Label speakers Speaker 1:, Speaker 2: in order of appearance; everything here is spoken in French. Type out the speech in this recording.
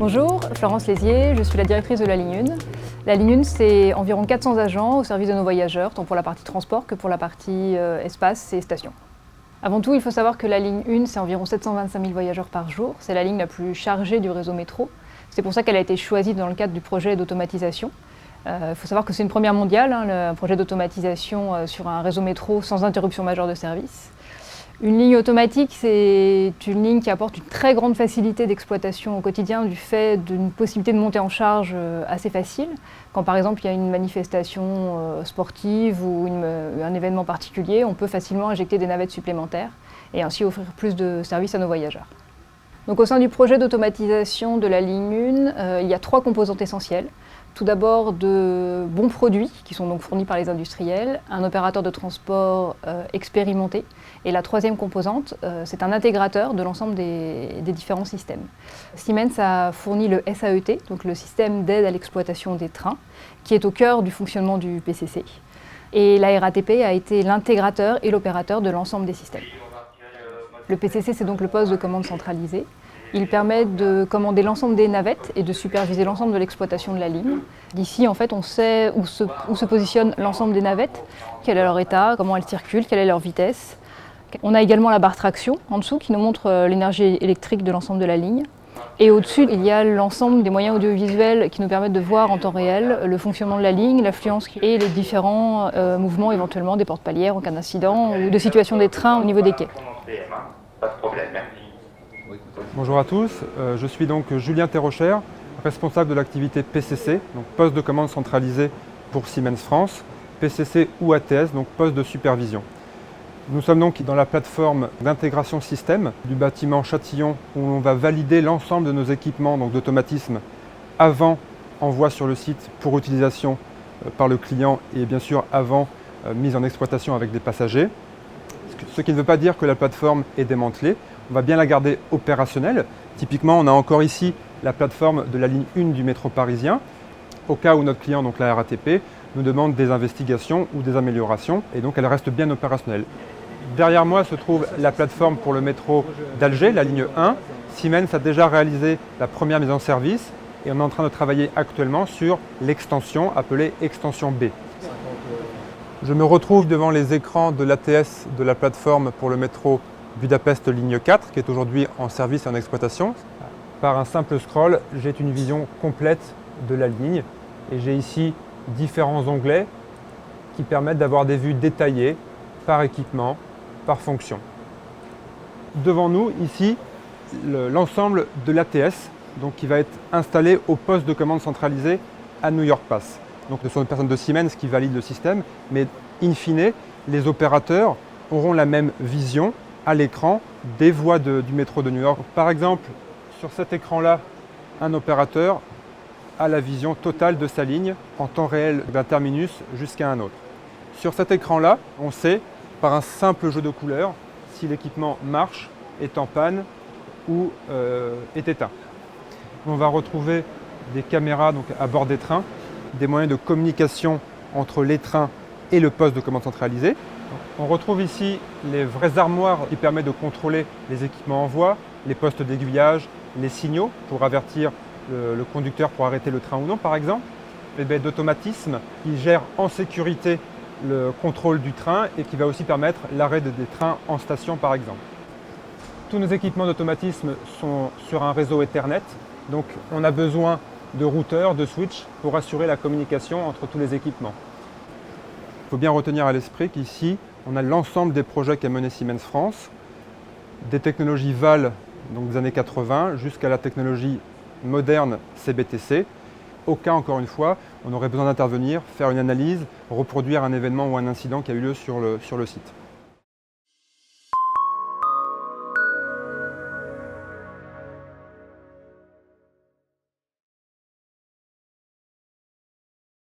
Speaker 1: Bonjour, Florence Lézier, je suis la directrice de la ligne 1. La ligne 1, c'est environ 400 agents au service de nos voyageurs, tant pour la partie transport que pour la partie espace et station. Avant tout, il faut savoir que la ligne 1, c'est environ 725 000 voyageurs par jour. C'est la ligne la plus chargée du réseau métro. C'est pour ça qu'elle a été choisie dans le cadre du projet d'automatisation. Il faut savoir que c'est une première mondiale, le projet d'automatisation sur un réseau métro sans interruption majeure de service. Une ligne automatique, c'est une ligne qui apporte une très grande facilité d'exploitation au quotidien du fait d'une possibilité de monter en charge assez facile. Quand par exemple il y a une manifestation sportive ou un événement particulier, on peut facilement injecter des navettes supplémentaires et ainsi offrir plus de services à nos voyageurs. Donc, au sein du projet d'automatisation de la ligne 1, il y a 3 composantes essentielles. Tout d'abord, de bons produits qui sont donc fournis par les industriels, un opérateur de transport expérimenté. Et la 3e composante, c'est un intégrateur de l'ensemble des différents systèmes. Siemens a fourni le SAET, donc le système d'aide à l'exploitation des trains, qui est au cœur du fonctionnement du PCC. Et la RATP a été l'intégrateur et l'opérateur de l'ensemble des systèmes. Le PCC, c'est donc le poste de commande centralisé. Il permet de commander l'ensemble des navettes et de superviser l'ensemble de l'exploitation de la ligne. D'ici, en fait, on sait où se positionne l'ensemble des navettes, quel est leur état, comment elles circulent, quelle est leur vitesse. On a également la barre traction en dessous qui nous montre l'énergie électrique de l'ensemble de la ligne. Et au-dessus, il y a l'ensemble des moyens audiovisuels qui nous permettent de voir en temps réel le fonctionnement de la ligne, l'affluence et les différents mouvements éventuellement des portes palières en cas d'incident ou de situation des trains au niveau des quais.
Speaker 2: Pas de problème, merci.
Speaker 3: Bonjour à tous, je suis donc Julien Terrocher, responsable de l'activité PCC, donc poste de commande centralisé pour Siemens France, PCC ou ATS, donc poste de supervision. Nous sommes donc dans la plateforme d'intégration système du bâtiment Châtillon où on va valider l'ensemble de nos équipements d'automatisme avant envoi sur le site pour utilisation par le client et bien sûr avant mise en exploitation avec des passagers. Ce qui ne veut pas dire que la plateforme est démantelée. On va bien la garder opérationnelle. Typiquement, on a encore ici la plateforme de la ligne 1 du métro parisien. Au cas où notre client, donc la RATP, nous demande des investigations ou des améliorations, et donc elle reste bien opérationnelle. Derrière moi se trouve la plateforme pour le métro d'Alger, la ligne 1. Siemens a déjà réalisé la première mise en service et on est en train de travailler actuellement sur l'extension appelée extension B. Je me retrouve devant les écrans de l'ATS de la plateforme pour le métro Budapest ligne 4 qui est aujourd'hui en service et en exploitation. Par un simple scroll, j'ai une vision complète de la ligne et j'ai ici différents onglets qui permettent d'avoir des vues détaillées par équipement, par fonction. Devant nous, ici, l'ensemble de l'ATS qui va être installé au poste de commande centralisé à New York Pass. Donc ce sont des personnes de Siemens qui valident le système, mais in fine, les opérateurs auront la même vision à l'écran des voies du métro de New York. Par exemple, sur cet écran-là, un opérateur a la vision totale de sa ligne en temps réel d'un terminus jusqu'à un autre. Sur cet écran-là, on sait, par un simple jeu de couleurs, si l'équipement marche, est en panne ou est éteint. On va retrouver des caméras à bord des trains, des moyens de communication entre les trains et le poste de commande centralisé. On retrouve ici les vraies armoires qui permettent de contrôler les équipements en voie, les postes d'aiguillage, les signaux pour avertir le conducteur pour arrêter le train ou non par exemple, les baies d'automatisme qui gèrent en sécurité le contrôle du train et qui va aussi permettre l'arrêt des trains en station par exemple. Tous nos équipements d'automatisme sont sur un réseau Ethernet, donc on a besoin de routeurs, de switches pour assurer la communication entre tous les équipements. Il faut bien retenir à l'esprit qu'ici, on a l'ensemble des projets qu'a mené Siemens France, des technologies VAL donc des années 80 jusqu'à la technologie moderne CBTC. Au cas, encore une fois, on aurait besoin d'intervenir, faire une analyse, reproduire un événement ou un incident qui a eu lieu sur le site.